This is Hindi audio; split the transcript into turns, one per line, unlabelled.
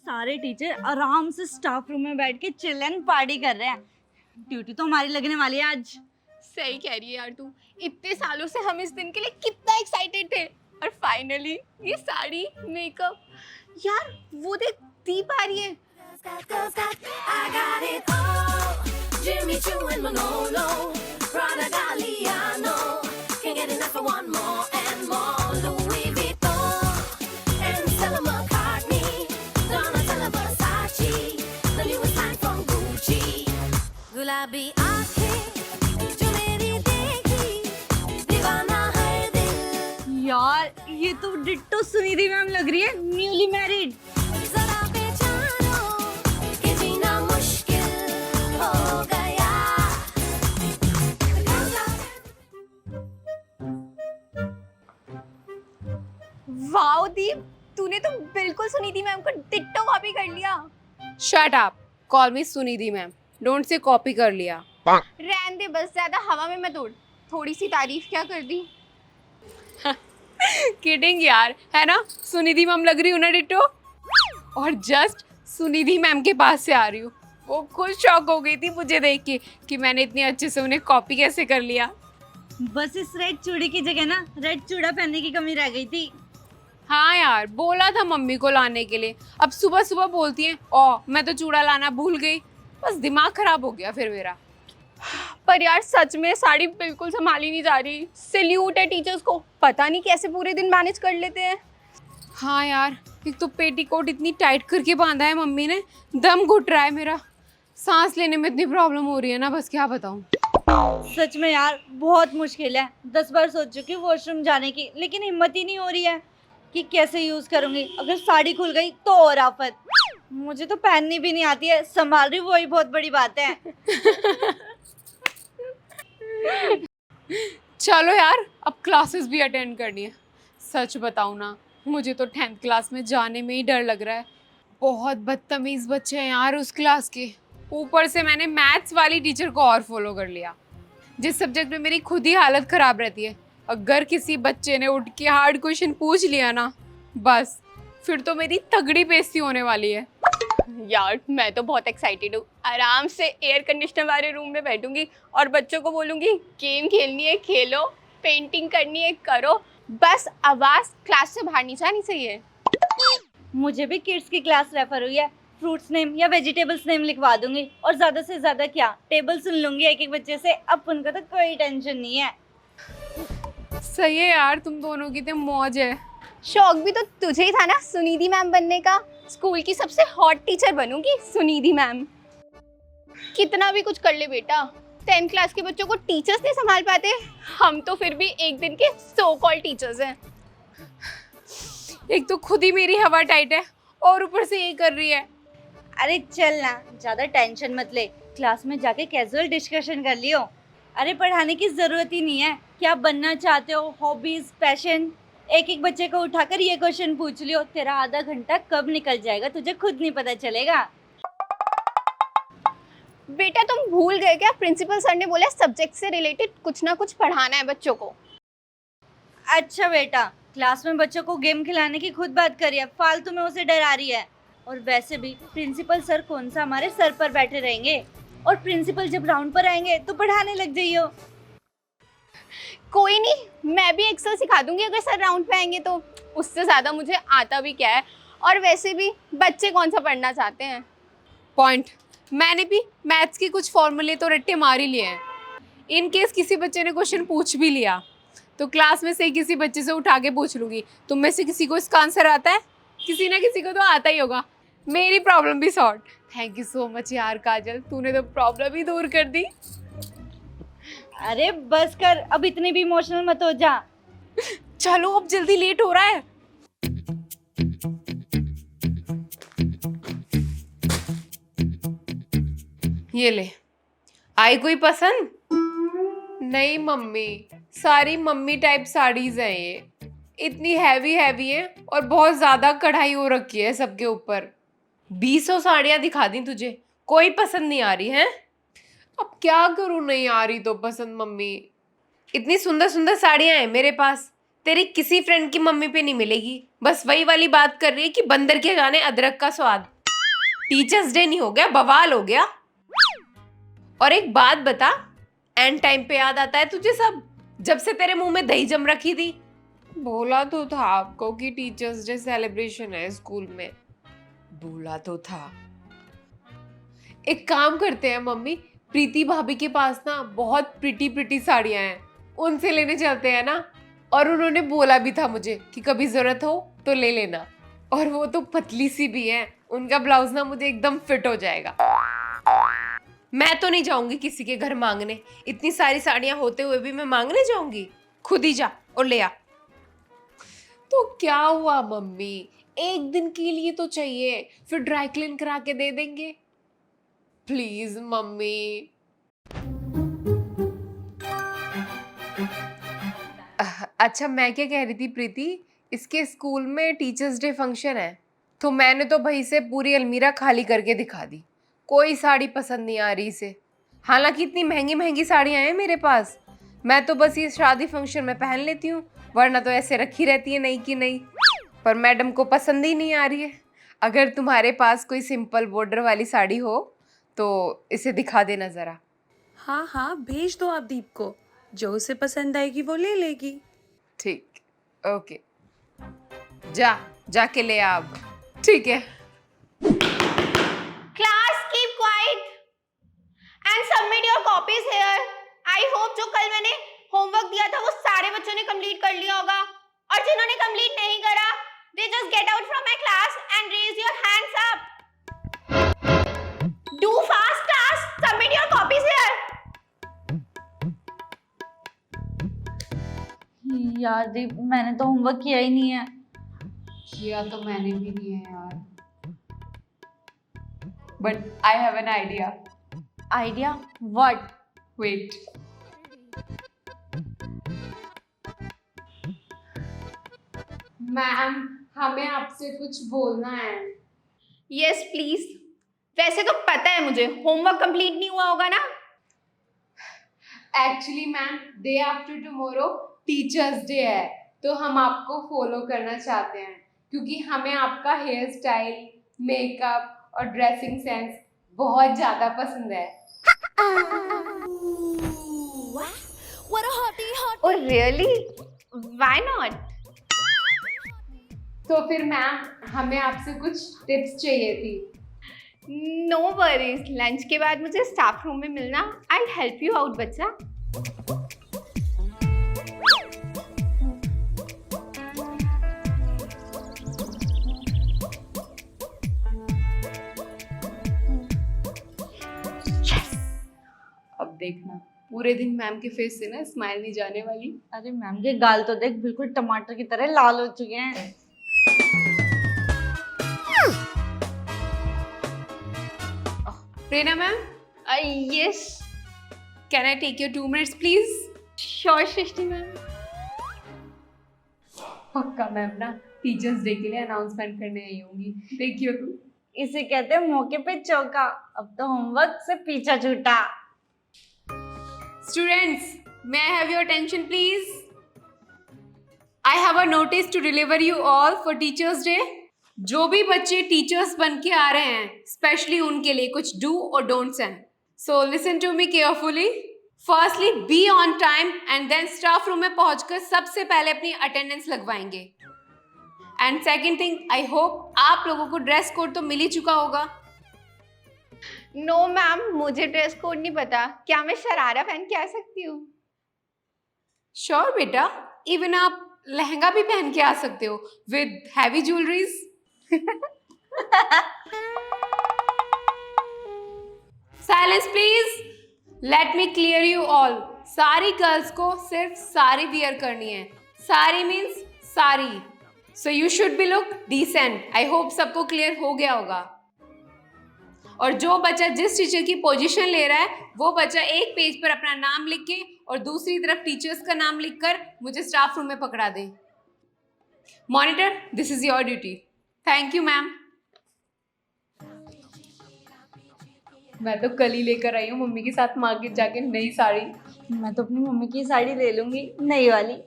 सारे टीचर आराम से स्टाफ रूम में बैठ के चिल एंड पार्टी कर रहे हैं। ड्यूटी तो हमारी लगने वाली है आज।
सही कह रही है यार तू। इतने सालों से हम इस दिन के लिए कितना एक्साइटेड थे और फाइनली ये साड़ी मेकअप। यार वो देख दीप आ रही है।
I got it all. Jimmy Choo and Manolo, Prada Galliano. Can't get enough of one more and more. Louis Vuitton and Stella McCartney. Donatella Versace, the newest line from Gucci. गुलाबी आँखें जो मेरी देखी, दीवाना है दिल।
यार ये तो डिट्टो सुनिधि मैम लग रही है, न्यूली मैरिड।
जरा बेचारो कि जीना मुश्किल हो गया।
वाओ दीप, तूने तो बिल्कुल सुनिधि मैम को डिट्टो कॉपी कर लिया।
Shut up, call me Sunidhi ma'am, don't say copy कर लिया।
रहने दे, बस ज्यादा हवा में मत उड़। थोड़ी सी तारीफ क्या कर दी।
किडिंग यार, है ना? सुनिधि मैम लग रही हूँ ना डिट्टो। और जस्ट सुनिधि मैम के पास से आ रही हूँ, वो खुद शॉक हो गई थी मुझे देख के कि मैंने इतनी अच्छे से उन्हें कॉपी कैसे कर लिया।
बस इस रेड चूड़ी की जगह ना रेड चूड़ा पहनने की कमी रह गई थी।
हाँ यार, बोला था मम्मी को लाने के लिए, अब सुबह सुबह बोलती हैं ओ मैं तो चूड़ा लाना भूल गई। बस दिमाग खराब हो गया फिर मेरा।
पर यार सच में साड़ी बिल्कुल संभाली नहीं जा रही। सैल्यूट है टीचर्स को, पता नहीं कैसे पूरे दिन मैनेज कर लेते हैं।
हाँ यार, एक तो पेटीकोट इतनी टाइट करके बांधा है मम्मी ने, दम घुट रहा है मेरा। सांस लेने में इतनी प्रॉब्लम हो रही है ना, बस क्या बताऊँ।
सच में यार बहुत मुश्किल है। 10 बार सोच चुकी हूँ वॉशरूम जाने की, लेकिन हिम्मत ही नहीं हो रही है कि कैसे यूज करूंगी। अगर साड़ी खुल गई तो और आफत। मुझे तो पहननी भी नहीं आती है, संभाल रही वही बहुत बड़ी बात है।
चलो यार, अब क्लासेस भी अटेंड करनी है। सच बताऊँ ना, मुझे तो 10th क्लास में जाने में ही डर लग रहा है। बहुत बदतमीज बच्चे हैं यार उस क्लास के। ऊपर से मैंने मैथ्स वाली टीचर को और फॉलो कर लिया, जिस सब्जेक्ट में मेरी खुद ही हालत ख़राब रहती है। अगर किसी बच्चे ने उठ के हार्ड क्वेश्चन पूछ लिया ना, बस फिर तो मेरी तगड़ी बेइज्जती होने वाली है।
यार मैं तो बहुत एक्साइटेड हूँ। आराम से एयर कंडीशनर वाले रूम में बैठूंगी और बच्चों को बोलूंगी गेम खेलनी है खेलो, पेंटिंग करनी है करो, बस आवाज़ क्लास से बाहर नहीं जानी चाहिए।
मुझे भी किड्स की क्लास रेफर हुई है। फ्रूट्स नेम या वेजिटेबल्स नेम लिखवा दूंगी और ज्यादा से ज्यादा क्या टेबल सुन लूंगी एक एक बच्चे से। अब उनका तो कोई टेंशन नहीं है।
सही है यार, तुम दोनों की तो मौज है।
शौक भी तो तुझे ही था ना सुनिधि मैम बनने का। स्कूल की सबसे हॉट टीचर बनूंगी सुनिधि मैम। कितना भी कुछ कर ले बेटा, 10th क्लास के बच्चों को टीचर्स नहीं संभाल पाते। हम तो फिर भी एक दिन के सो कॉल्ड टीचर्स हैं।
एक तो खुद ही मेरी हवा टाइट है और ऊपर से ये कर रही है।
अरे चल ना, ज्यादा टेंशन मत ले। क्लास में जाके कैजुअल डिस्कशन कर लियो। अरे पढ़ाने की जरूरत ही नहीं है। क्या बनना चाहते हो, हॉबीज, पैशन, एक एक बच्चे को उठाकर ये क्वेश्चन पूछ लियो। तेरा आधा घंटा कब निकल जाएगा तुझे खुद नहीं पता चलेगा।
बेटा तुम भूल गए क्या, प्रिंसिपल सर ने बोला सब्जेक्ट से रिलेटेड कुछ ना कुछ पढ़ाना है बच्चों को।
अच्छा बेटा, क्लास में बच्चों को गेम खिलाने की खुद बात करिए, फालतू में उसे डरा रही है। और वैसे भी प्रिंसिपल सर कौन सा हमारे सर पर बैठे रहेंगे, और प्रिंसिपल जब राउंड पर आएंगे तो पढ़ाने लग जाइयो।
कोई नहीं, मैं भी एक्सेल सिखा दूंगी अगर सर राउंड पे आएंगे तो। उससे ज़्यादा मुझे आता भी क्या है, और वैसे भी बच्चे कौन सा पढ़ना चाहते हैं।
पॉइंट। मैंने भी मैथ्स के कुछ फॉर्मूले तो रट्टे मार ही लिए हैं। इन केस किसी बच्चे ने क्वेश्चन पूछ भी लिया तो क्लास में से किसी बच्चे से उठा के पूछ लूँगी, तुम में से किसी को इसका आंसर आता है? किसी ना किसी को तो आता ही होगा। मेरी प्रॉब्लम भी solve. Thank you so much यार काजल, तूने तो प्रॉब्लम ही दूर कर दी।
अरे बस कर, अब इतनी भी इमोशनल मत हो जा।
चलो अब जल्दी लेट हो रहा है। ये ले, आई कोई पसंद? नहीं मम्मी, सारी मम्मी टाइप साड़ीज हैं ये। इतनी हैवी हैवी है और बहुत ज्यादा कढ़ाई हो रखी है सबके ऊपर। 20 साड़ियाँ दिखा दी तुझे, कोई पसंद नहीं आ रही है। अब क्या करूँ, नहीं आ रही तो पसंद मम्मी। इतनी सुंदर सुंदर साड़ियाँ हैं मेरे पास, तेरी किसी फ्रेंड की मम्मी पे नहीं मिलेगी। बस वही वाली बात कर रही है कि बंदर के गाने अदरक का स्वाद। टीचर्स डे नहीं हो गया, बवाल हो गया। और एक बात बता, एंड टाइम पे याद आता है तुझे सब, जब से तेरे मुंह में दही जम रखी थी। बोला तो था आपको कि टीचर्स डे सेलिब्रेशन है स्कूल में, बोला तो था। एक काम करते हैं मम्मी, प्रीति भाभी के पास ना बहुत प्रिटी प्रिटी साड़ियां हैं, उनसे लेने चलते हैं ना। और उन्होंने बोला भी था मुझे कि कभी जरूरत हो तो ले लेना, और वो तो पतली सी भी है, उनका ब्लाउज ना मुझे एकदम फिट हो जाएगा। मैं तो नहीं जाऊंगी किसी के घर मांगने, इतनी सारी साड़ियां होते हुए भी मैं मांगने जाऊंगी? खुद ही जा और ले आ। तो क्या हुआ मम्मी, एक दिन के लिए तो चाहिए, फिर ड्राई क्लीन करा के दे देंगे। Please mummy. अच्छा, मैं क्या कह रही थी प्रीति, इसके स्कूल में टीचर्स डे फंक्शन है, तो मैंने तो भाई से पूरी अलमीरा खाली करके दिखा दी, कोई साड़ी पसंद नहीं आ रही इसे। हालांकि इतनी महंगी महंगी साड़ियां हैं मेरे पास, मैं तो बस ये शादी फंक्शन में पहन लेती हूँ, वरना तो ऐसे रखी रहती है नई की नई। पर मैडम को पसंद ही नहीं आ रही है। अगर तुम्हारे पास कोई सिंपल बॉर्डर वाली साड़ी हो तो इसे दिखा देना जरा।
हाँ हाँ, भेज दो आप दीप को, जो उसे पसंद आएगी वो ले लेगी।
ठीक, ओके, जाके ले आ अब। ठीक है।
Class keep quiet and submit your copies here. I hope जो कल मैंने होमवर्क दिया था वो सारे बच्चों ने कंप्लीट कर लिया होगा, और जिन्होंने कंप्लीट नहीं करा they just get out from my class and raise your hands up. Do fast class, submit your copies here.
यार दीप, मैंने तो होमवर्क किया ही नहीं है।
किया तो मैंने भी नहीं है यार, but I have an idea.
Idea? What?
Wait, ma'am हमें आपसे कुछ बोलना है।
Yes please. वैसे तो पता है मुझे होमवर्क कंप्लीट नहीं हुआ होगा ना।
Actually ma'am, day after tomorrow teachers day है, तो हम आपको फॉलो करना चाहते हैं, क्योंकि हमें आपका हेयर स्टाइल, मेकअप और ड्रेसिंग सेंस बहुत ज़्यादा पसंद है।
What a hottie hot.
Oh really? Why not?
तो फिर मैम, हमें आपसे कुछ टिप्स चाहिए थी।
नो वरीज, लंच के बाद मुझे स्टाफ रूम में मिलना, आई हेल्प यू आउट बच्चा।
अब देखना, पूरे दिन मैम के फेस से ना स्माइल नहीं जाने वाली।
अरे मैम के गाल तो देख, बिल्कुल टमाटर की तरह लाल हो चुके हैं।
Prerna ma'am,
yes
can I take your 2 minutes please?
Sure Srishti ma'am.
पक्का मैम ना टीचर्स डे के लिए अनाउंसमेंट करने आई होंगी, देखियो तुम।
इसे कहते हैं मौके पे चौका। अब तो होमवर्क से पीछा छूटा।
Students, may I have your attention please? I have a notice to deliver you all for Teachers Day. जो भी बच्चे टीचर्स बन के आ रहे हैं, स्पेशली उनके लिए कुछ डू और डोंट्स हैं। So listen to me carefully. Firstly, be on time and then staff room में पहुंचकर सबसे पहले अपनी अटेंडेंस लगवाएंगे। And second thing, I hope आप लोगों को ड्रेस कोड तो मिल ही चुका होगा।
नो मैम, मुझे ड्रेस कोड नहीं पता, क्या मैं शरारा पहन के आ सकती हूँ?
श्योर बेटा, इवन आप लहंगा भी पहन के आ सकते हो with heavy jewelleries. Silence please, let me clear you all. सारी गर्ल्स को सिर्फ साड़ी वियर करनी है। Sari means sari, so you should be look decent. I hope सबको क्लियर हो गया होगा। और जो बच्चा जिस टीचर की पोजीशन ले रहा है, वो बच्चा एक पेज पर अपना नाम लिख के और दूसरी तरफ टीचर्स का नाम लिखकर मुझे स्टाफ रूम में पकड़ा दे। Monitor, this is your duty. Thank you ma'am. मैं तो कल ही लेकर आई हूँ मम्मी के साथ मार्केट जाके नई साड़ी।
मैं तो अपनी मम्मी की साड़ी ले लूंगी, नई वाली।